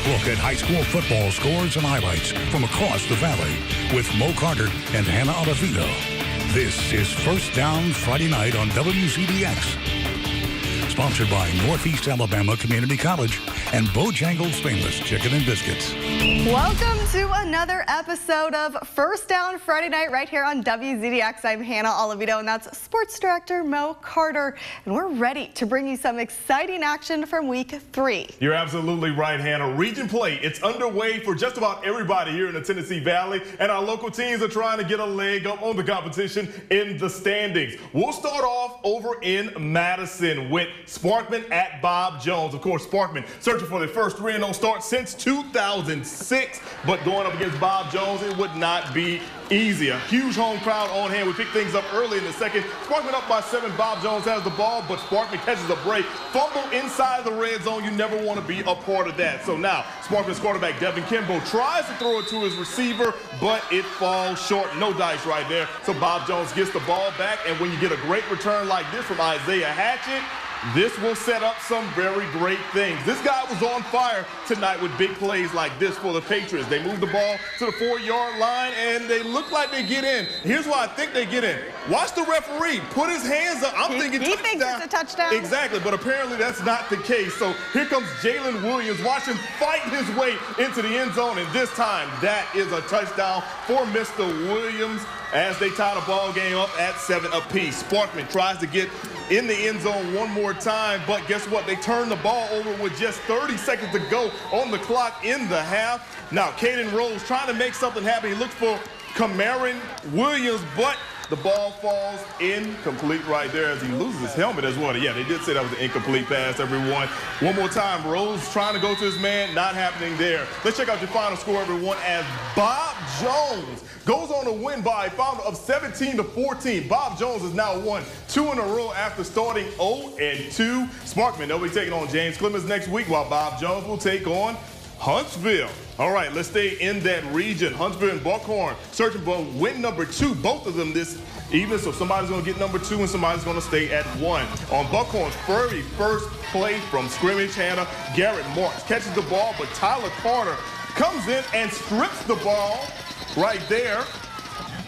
look at high school football scores and highlights from across the valley with Mo Carter and Hannah Oliveto. This is First Down Friday night on WZDX. Sponsored by Northeast Alabama Community College and Bojangles Stainless Chicken and Biscuits. Welcome to another episode of First Down Friday night right here on WZDX. I'm Hannah Oliveto and that's Sports Director Mo Carter. And we're ready to bring you some exciting action from week 3. You're absolutely right, Hannah. Region play, it's underway for just about everybody here in the Tennessee Valley. And our local teams are trying to get a leg up on the competition in the standings. We'll start off over in Madison with Sparkman at Bob Jones. Of course, Sparkman searching for their first 3-0 start since 2006. But going up against Bob Jones, it would not be easy. A huge home crowd on hand. We pick things up early in the second. Sparkman up by 7. Bob Jones has the ball, but Sparkman catches a break. Fumble inside the red zone. You never want to be a part of that. So now, Sparkman's quarterback, Devin Kimbo, tries to throw it to his receiver, but it falls short. No dice right there. So Bob Jones gets the ball back, and when you get a great return like this from Isaiah Hatchett, this will set up some very great things. This guy was on fire tonight with big plays like this for the Patriots. They move the ball to the 4-yard line, and they look like they get in. Here's why I think they get in. Watch the referee put his hands up. I'm thinking he touchdown. thinks it's a touchdown. Exactly, but apparently that's not the case. So here comes Jalen Williams. Watch him fight his way into the end zone, and this time that is a touchdown for Mr. Williams as they tie the ball game up at 7 apiece. Sparkman tries to get in the end zone one more time, but guess what? They turn the ball over with just 30 seconds to go on the clock in the half. Now, Caden Rose trying to make something happen. He looks for Cameron Williams, but the ball falls incomplete right there as he loses his helmet as well. Yeah, they did say that was an incomplete pass, everyone. One more time, Rose trying to go to his man, not happening there. Let's check out your final score, everyone, as Bob Jones goes on to win by a final of 17-14. Bob Jones has now won 2 in a row after starting 0-2. Sparkman, they'll be taking on James Clemens next week, while Bob Jones will take on Huntsville. All right, let's stay in that region. Huntsville and Buckhorn searching for win number 2, both of them this evening. So somebody's going to get number 2 and somebody's going to stay at 1. On Buckhorn's very first play from scrimmage, Hannah, Garrett Marks catches the ball, but Tyler Carter comes in and strips the ball right there.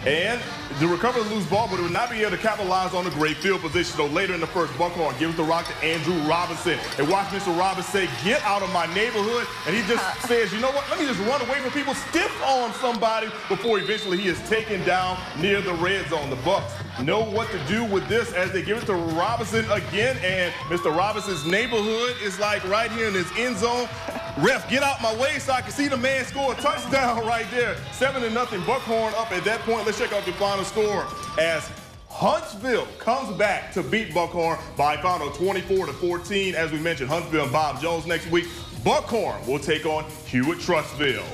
And to recover the loose ball, but it would not be able to capitalize on the great field position. So later in the first, Buckhorn gives the rock to Andrew Robinson. And watch Mr. Robinson say, get out of my neighborhood. And he just says, you know what, let me just run away from people, stiff on somebody before eventually he is taken down near the red zone. The Bucks know what to do with this as they give it to Robinson again. And Mr. Robinson's neighborhood is like right here in his end zone. Ref, get out my way so I can see the man score a touchdown right there. 7-0 Buckhorn up at that point. Let's check out the final score as Huntsville comes back to beat Buckhorn by a final 24-14. As we mentioned, Huntsville and Bob Jones next week. Buckhorn will take on Hewitt Trussville.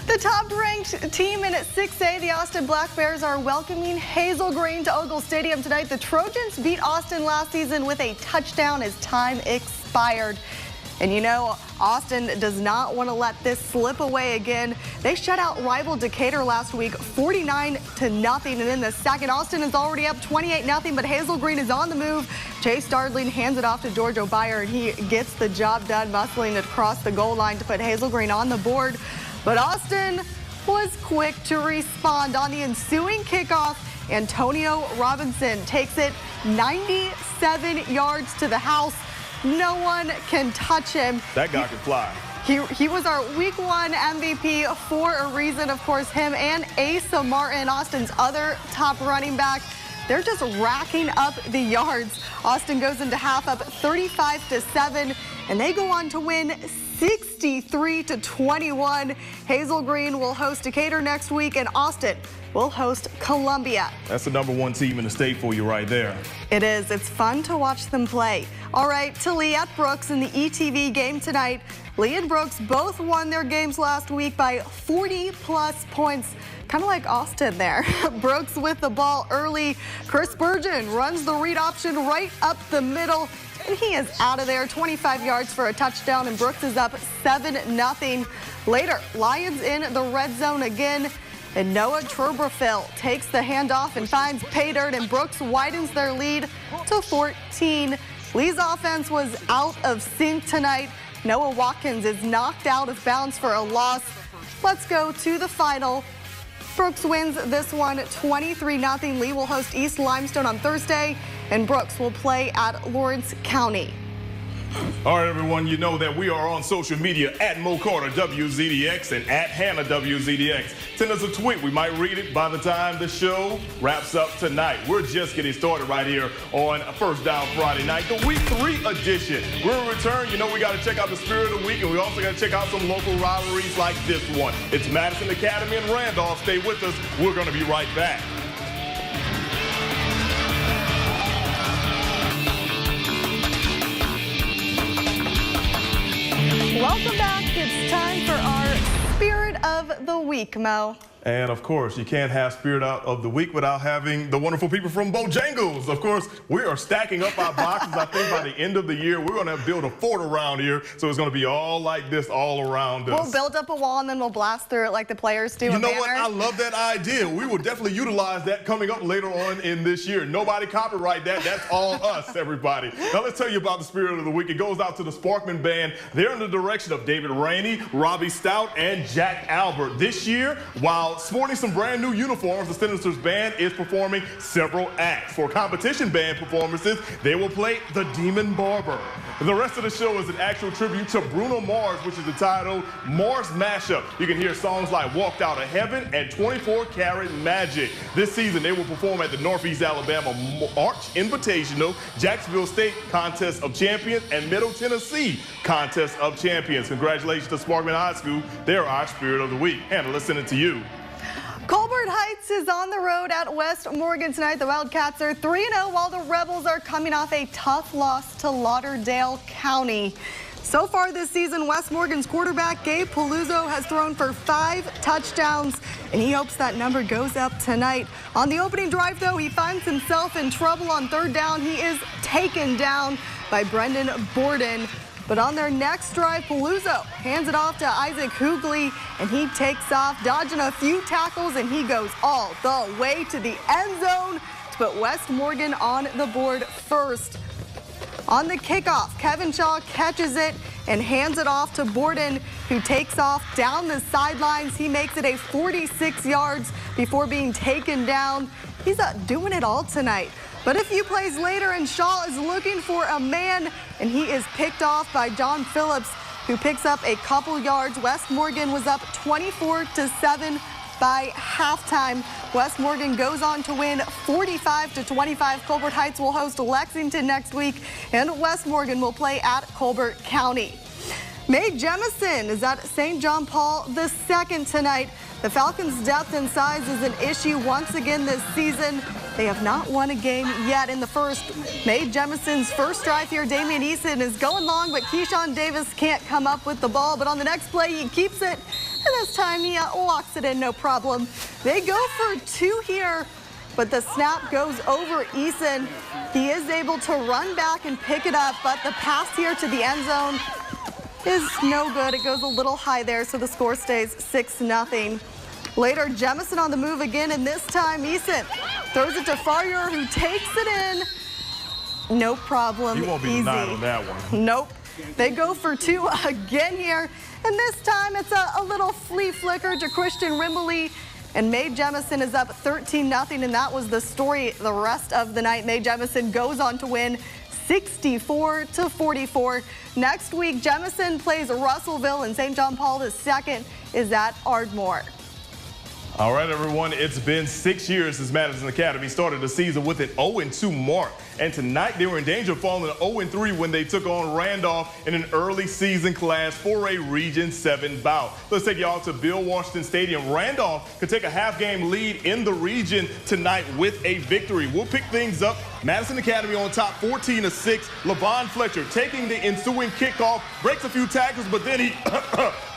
The top-ranked team in 6A, the Austin Black Bears, are welcoming Hazel to Ogle Stadium tonight. The Trojans beat Austin last season with a touchdown as time expired. And you know, Austin does not want to let this slip away again. They shut out rival Decatur last week, 49-0. And in the second, Austin is already up 28-0, but Hazel Green is on the move. Chase Dardling hands it off to George O'Byer, and he gets the job done, muscling it across the goal line to put Hazel Green on the board. But Austin was quick to respond on the ensuing kickoff. Antonio Robinson takes it 97 yards to the house. No one can touch him. That guy can fly. He was our week 1 MVP for a reason. Of course, him and Asa Martin, Austin's other top running back, they're just racking up the yards. Austin goes into half up 35-7, and they go on to win 63-21. Hazel Green will host Decatur next week, and Austin will host Columbia. That's the #1 team in the state for you right there. It is. It's fun to watch them play. All right, to Lee at Brooks in the ETV game tonight. Lee and Brooks both won their games last week by 40-plus points. Kind of like Austin there. Brooks with the ball early. Chris Spurgeon runs the read option right up the middle, and he is out of there. 25 yards for a touchdown, and Brooks is up 7-0. Later, Lions in the red zone again. And Noah Trussville takes the handoff and finds pay dirt, and Brooks widens their lead to 14. Lee's offense was out of sync tonight. Noah Watkins is knocked out of bounds for a loss. Let's go to the final. Brooks wins this one 23-0. Lee will host East Limestone on Thursday, and Brooks will play at Lawrence County. All right, everyone, you know that we are on social media at Mo Carter WZDX and at Hannah WZDX. Send us a tweet. We might read it by the time the show wraps up tonight. We're just getting started right here on First Down Friday night, the Week 3 edition. We're in return. You know we got to check out the Spirit of the Week, and we also got to check out some local rivalries like this one. It's Madison Academy and Randolph. Stay with us. We're going to be right back. Welcome back. It's time for our Spirit of the Week, Mo. And, of course, you can't have Spirit Out of the Week without having the wonderful people from Bojangles. Of course, we are stacking up our boxes. I think by the end of the year, we're going to build a fort around here, so it's going to be all like this all around us. We'll build up a wall, and then we'll blast through it like the players do. You know what? I love that idea. We will definitely utilize that coming up later on in this year. Nobody copyright that. That's all us, everybody. Now, let's tell you about the Spirit of the Week. It goes out to the Sparkman Band. They're in the direction of David Rainey, Robbie Stout, and Jack Albert. This year, while sporting some brand new uniforms, the Sinisters Band is performing several acts. For competition band performances, they will play The Demon Barber. The rest of the show is an actual tribute to Bruno Mars, which is entitled Mars Mashup. You can hear songs like Walked Out of Heaven and 24 Karat Magic. This season, they will perform at the Northeast Alabama Arch Invitational, Jacksonville State Contest of Champions, and Middle Tennessee Contest of Champions. Congratulations to Sparkman High School. They're our Spirit of the Week. Hannah, let's send it to you. Colbert Heights is on the road at West Morgan tonight. The Wildcats are 3-0 while the Rebels are coming off a tough loss to Lauderdale County. So far this season, West Morgan's quarterback Gabe Paluzzo has thrown for 5 touchdowns, and he hopes that number goes up tonight. On the opening drive, though, he finds himself in trouble on 3rd down. He is taken down by Brendan Borden. But on their next drive, Paluzzo hands it off to Isaac Hoogley, and he takes off, dodging a few tackles, and he goes all the way to the end zone to put West Morgan on the board first. On the kickoff, Kevin Shaw catches it and hands it off to Borden, who takes off down the sidelines. He makes it a 46 yards before being taken down. He's doing it all tonight. But a few plays later, and Shaw is looking for a man, and he is picked off by John Phillips, who picks up a couple yards. West Morgan was up 24-7 by halftime. West Morgan goes on to win 45-25. Colbert Heights will host Lexington next week, and West Morgan will play at Colbert County. May Jemison is at St. John Paul II tonight. The Falcons' depth and size is an issue once again this season. They have not won a game yet in the first. May Jemison's first drive here, Damian Eason is going long, but Keyshawn Davis can't come up with the ball. But on the next play, he keeps it, and this time he locks it in, no problem. They go for 2 here, but the snap goes over Eason. He is able to run back and pick it up, but the pass here to the end zone is no good. It goes a little high there, so the score stays 6-0. Later, Jemison on the move again, and this time Eason throws it to Farrier, who takes it in. No problem. You won't be denied on that one. Nope. They go for 2 again here, and this time it's a little flea flicker to Christian Rimbley, and May Jemison is up 13-0, and that was the story the rest of the night. May Jemison goes on to win 64-44. Next week, Jemison plays Russellville, and St. John Paul II is at Ardmore. All right, everyone, it's been 6 years since Madison Academy started the season with an 0-2 mark. And tonight they were in danger of falling to 0-3 when they took on Randolph in an early season Class 4A Region 7 bout. Let's take y'all to Bill Washington Stadium. Randolph could take a half-game lead in the region tonight with a victory. We'll pick things up. Madison Academy on top 14-6. LaVon Fletcher taking the ensuing kickoff, breaks a few tackles, but then he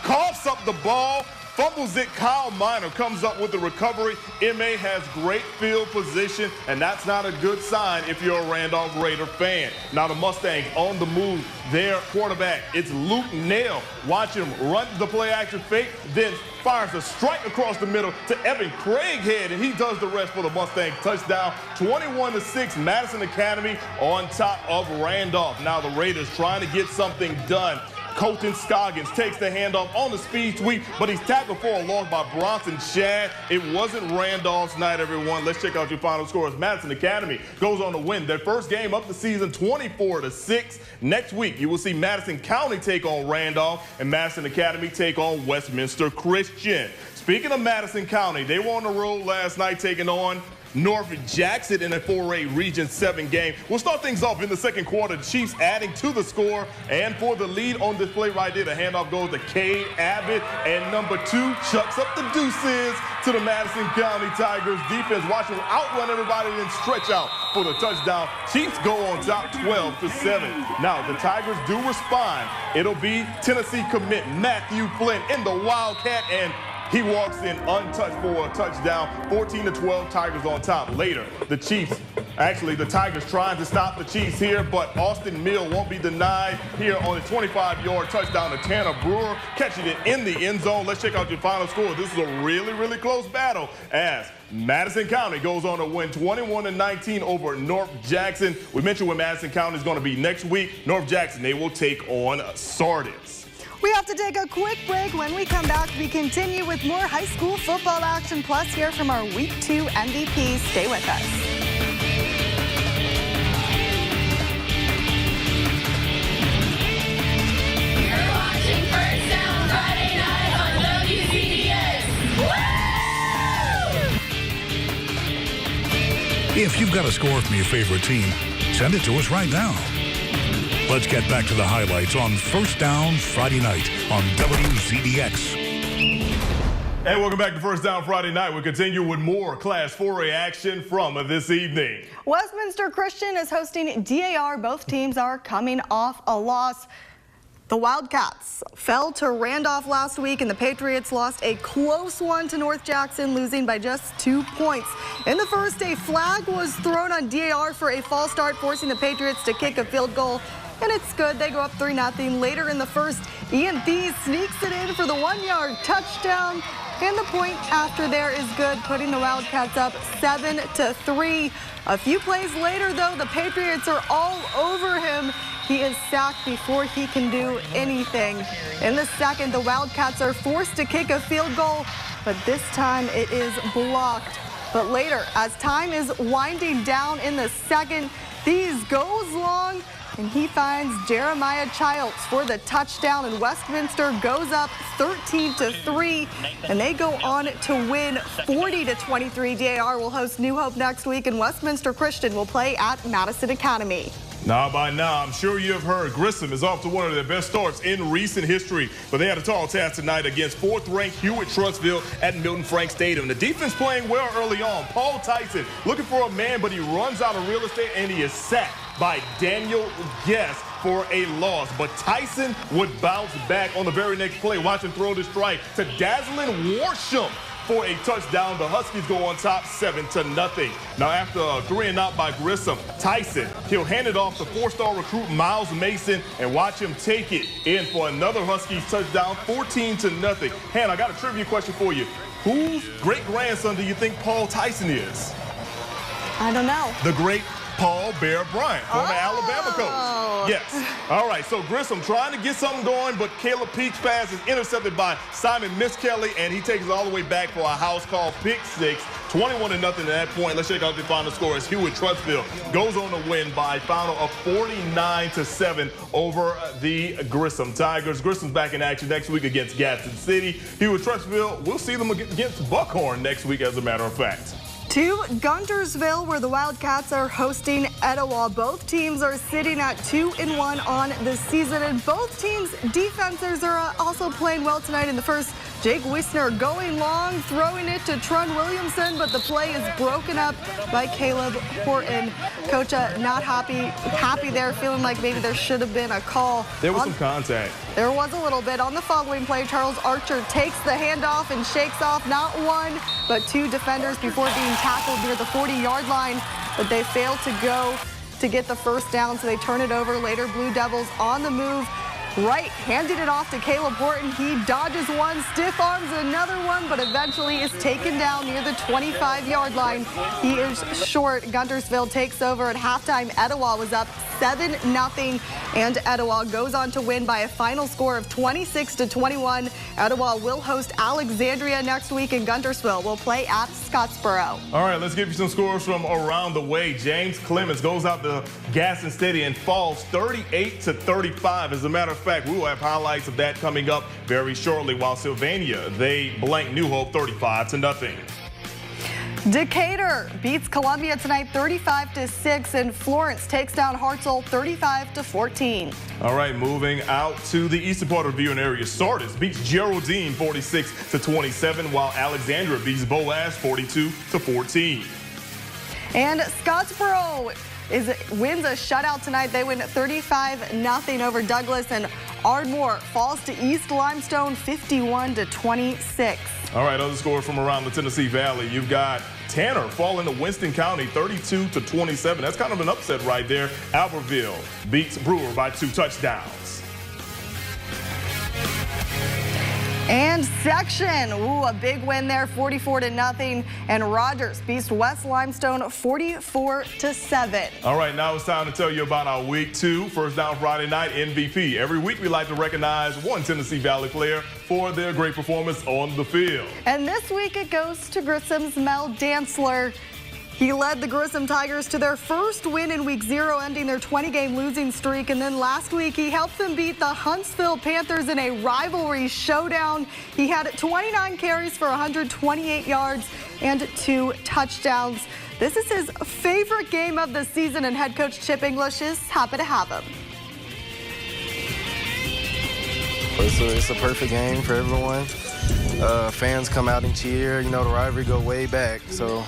coughs up the ball. Fumbles it. Kyle Minor comes up with the recovery. MA has great field position, and that's not a good sign if you're a Randolph Raider fan. Now the Mustangs on the move. Their quarterback, it's Luke Nail. Watch him run the play action fake, then fires a strike across the middle to Evan Craighead, and he does the rest for the Mustangs. Touchdown, 21-6, Madison Academy on top of Randolph. Now the Raiders trying to get something done. Colton Scoggins takes the handoff on the speed sweep, but he's tackled for a loss by Bronson Shad. It wasn't Randolph's night, everyone. Let's check out your final scores. Madison Academy goes on to win their first game of the season, 24-6. Next week, you will see Madison County take on Randolph and Madison Academy take on Westminster Christian. Speaking of Madison County, they were on the road last night taking on North Jackson in a 4A Region 7 game. We'll start things off in the second quarter. The Chiefs adding to the score, and for the lead on display right there, the handoff goes to Cade Abbott, and number 2 chucks up the deuces to the Madison County Tigers defense. Watch them outrun everybody and stretch out for the touchdown. Chiefs go on top 12-7. Now, the Tigers do respond. It'll be Tennessee commit Matthew Flynn in the Wildcat, and he walks in untouched for a touchdown. 14-12, Tigers on top. Later, the Tigers trying to stop the Chiefs here, but Austin Mill won't be denied here on a 25-yard touchdown to Tanner Brewer, catching it in the end zone. Let's check out your final score. This is a really, really close battle as Madison County goes on to win 21-19 over North Jackson. We mentioned where Madison County is going to be next week. North Jackson, they will take on Sardis. We have to take a quick break. When we come back, we continue with more high school football action, plus hear from our Week 2 MVP. Stay with us. You're watching First Down Friday night on WCDX. Woo! If you've got a score from your favorite team, send it to us right now. Let's get back to the highlights on First Down Friday night on WZDX. And welcome back to First Down Friday night. We'll continue with more Class 4A action from this evening. Westminster Christian is hosting DAR. Both teams are coming off a loss. The Wildcats fell to Randolph last week, and the Patriots lost a close one to North Jackson, losing by just 2 points. In the first, a flag was thrown on DAR for a false start, forcing the Patriots to kick a field goal. And it's good. They go up 3-0. Later in the first, Ian Thies sneaks it in for the 1-yard touchdown. And the point after there is good, putting the Wildcats up 7-3. A few plays later, though, the Patriots are all over him. He is sacked before he can do anything. In the second, the Wildcats are forced to kick a field goal, but this time it is blocked. But later, as time is winding down in the second, Thies goes long, and he finds Jeremiah Childs for the touchdown, and Westminster goes up 13-3, and they go on to win 40-23. DAR will host New Hope next week, and Westminster Christian will play at Madison Academy. Now, by now, I'm sure you have heard Grissom is off to one of their best starts in recent history, but they had a tall task tonight against 4th-ranked Hewitt Trussville at Milton Frank Stadium. The defense playing well early on. Paul Tyson looking for a man, but he runs out of real estate, and he is sacked by Daniel Guest for a loss. But Tyson would bounce back on the very next play. Watch him throw the strike to Dazzlin Warsham for a touchdown. The Huskies go on top 7-0. Now, after a 3-and-out by Grissom, Tyson, he'll hand it off to 4-star recruit Miles Mason, and watch him take it in for another Huskies touchdown, 14-0. Hannah, I got a trivia question for you. Whose great-grandson do you think Paul Tyson is? I don't know. The great Paul Bear Bryant, former Alabama coach. Yes. All right, so Grissom trying to get something going, but Caleb Peak's pass is intercepted by Simon Miskelly, and he takes it all the way back for a house call pick six. 21-0 at that point. Let's check out the final score as Hewitt Trussville goes on to win by a final of 49-7 over the Grissom Tigers. Grissom's back in action next week against Gadsden City. Hewitt Trussville, we'll see them against Buckhorn next week, as a matter of fact. To Guntersville, where the Wildcats are hosting Etowah. Both teams are sitting at 2-1 on the season, and both teams' defenses are also playing well tonight. In the first, Jake Wisner going long, throwing it to Trun Williamson, but the play is broken up by Caleb Horton. Coach not happy there, feeling like maybe there should have been a call. There was some contact. There was a little bit. On the following play, Charles Archer takes the handoff and shakes off not one, but two defenders before being tackled near the 40-yard line, but they failed to go to get the first down, so they turn it over. Later, Blue Devils on the move. Wright handed it off to Caleb Horton. He dodges one, stiff arms another one, but eventually is taken down near the 25-yard line. He is short. Guntersville takes over at halftime. Etowah was up 7-0, and Etowah goes on to win by a final score of 26-21. Etowah will host Alexandria next week, and Guntersville will play at Scottsboro. All right, let's give you some scores from around the way. James Clemens goes out to Gadsden Stadium and falls 38-35. As a matter of fact, we will have highlights of that coming up very shortly, while Sylvania, they blank New Hope 35-0. Decatur beats Columbia tonight 35-6, and Florence takes down Hartselle 35-14. All right, moving out to the eastern part of the viewing area. Sardis beats Geraldine 46-27, while Alexandria beats Boaz 42-14. And Scottsboro wins a shutout tonight. They win 35-0 over Douglas, and Ardmore falls to East Limestone 51-26. All right, other scores from around the Tennessee Valley. You've got Tanner falling to Winston County 32-27. That's kind of an upset right there. Albertville beats Brewer by 2 touchdowns. And Section, a big win there, 44-0. And Rogers beats West Limestone 44-7. All right, now it's time to tell you about our Week 2 First Down Friday Night MVP. Every week we like to recognize one Tennessee Valley player for their great performance on the field. And this week it goes to Grissom's Mel Dantzler. He led the Grissom Tigers to their first win in Week 0, ending their 20-game losing streak. And then last week, he helped them beat the Huntsville Panthers in a rivalry showdown. He had 29 carries for 128 yards and 2 touchdowns. This is his favorite game of the season, and head coach Chip English is happy to have him. It's a perfect game for everyone. Fans come out and cheer. You know, the rivalry go way back. So,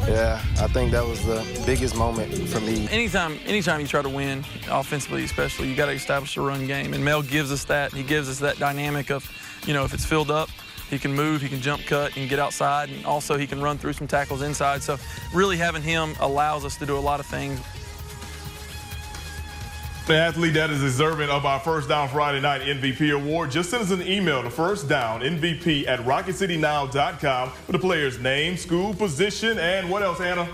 yeah, I think that was the biggest moment for me. Anytime you try to win, offensively especially, you got to establish a run game. And Mel gives us that. He gives us that dynamic of, you know, if it's filled up, he can move, he can jump cut, he can get outside, and also he can run through some tackles inside. So really having him allows us to do a lot of things. The athlete that is deserving of our First Down Friday Night MVP award, just send us an email to firstdownmvp@rocketcitynow.com with the player's name, school, position, and what else, Hannah?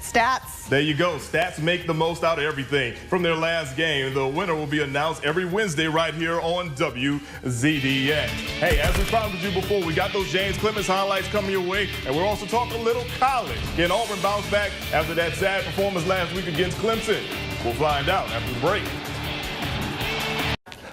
Stats. There you go. Stats make the most out of everything from their last game. The winner will be announced every Wednesday right here on WZDX. Hey, as we promised you before, we got those James Clemens highlights coming your way, and we're also talking a little college. Can Auburn bounce back after that sad performance last week against Clemson? We'll find out after the break.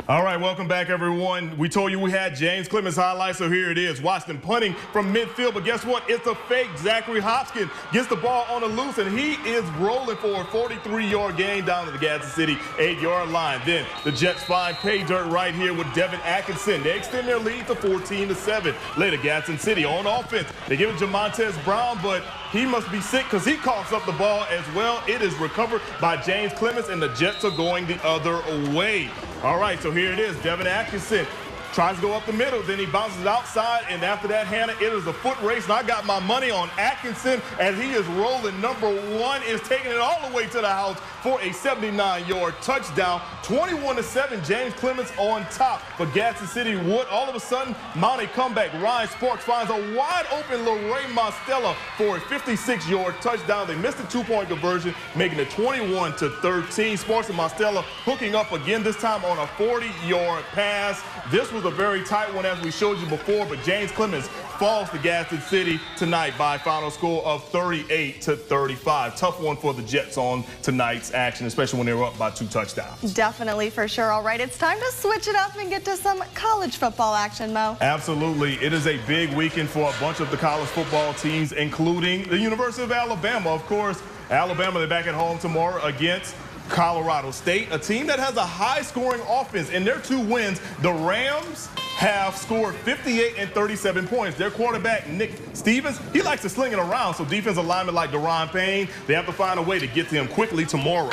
All right, welcome back, everyone. We told you we had James Clemens highlights, so here it is. Watch them punting from midfield, but guess what? It's a fake. Zachary Hopkins gets the ball on the loose, and he is rolling for a 43-yard gain down to the Gadsden City 8-yard line. Then the Jets find pay dirt right here with Devin Atkinson. They extend their lead to 14-7. Later, Gadsden City on offense. They give it to Montez Brown, but he must be sick because he coughs up the ball as well. It is recovered by James Clemens, and the Jets are going the other way. All right, so here it is. Devin Atkinson tries to go up the middle, then he bounces outside, and after that, Hannah, it is a foot race, and I got my money on Atkinson as he is rolling. Number 1 is taking it all the way to the house for a 79-yard touchdown. 21-7, James Clemens on top. But Gadsden City would all of a sudden mount a comeback. Ryan Sparks finds a wide-open Lorraine Mostella for a 56-yard touchdown. They missed the 2-point conversion, making it 21-13. Sparks and Mostella hooking up again, this time on a 40-yard pass. This was a very tight one, as we showed you before, but James Clemens falls to Gadsden City tonight by a final score of 38-35. Tough one for the Jets on tonight's action, especially when they were up by 2 touchdowns. Definitely, for sure. All right, it's time to switch it up and get to some college football action, Mo. Absolutely. It is a big weekend for a bunch of the college football teams, including the University of Alabama. Of course, Alabama, they're back at home tomorrow against Colorado State, a team that has a high-scoring offense. In their 2 wins, the Rams have scored 58 and 37 points. Their quarterback, Nick Stevens, he likes to sling it around, so defensive linemen like Deron Payne, they have to find a way to get to him quickly tomorrow.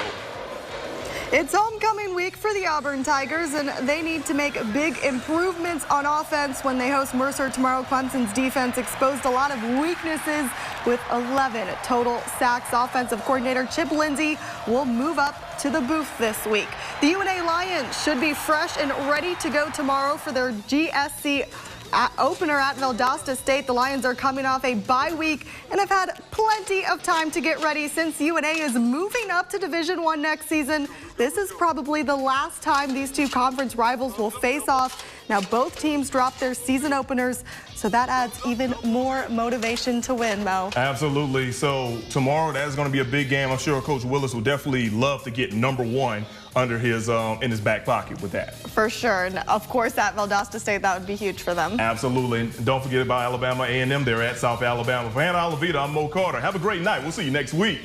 It's homecoming week for the Auburn Tigers, and they need to make big improvements on offense when they host Mercer tomorrow. Clemson's defense exposed a lot of weaknesses with 11 total sacks. Offensive coordinator Chip Lindsey will move up to the booth this week. The UNA Lions should be fresh and ready to go tomorrow for their GSC opener at Valdosta State. The Lions are coming off a bye week and have had plenty of time to get ready since UNA is moving up to Division I next season. This is probably the last time these two conference rivals will face off. Now both teams dropped their season openers, so that adds even more motivation to win, Mo. Absolutely. So tomorrow, that is going to be a big game. I'm sure Coach Willis will definitely love to get #1 under his in his back pocket with that. For sure. And of course, at Valdosta State, that would be huge for them. Absolutely. And don't forget about Alabama A&M. They're at South Alabama. For Hannah Alavita, I'm Mo Carter. Have a great night. We'll see you next week.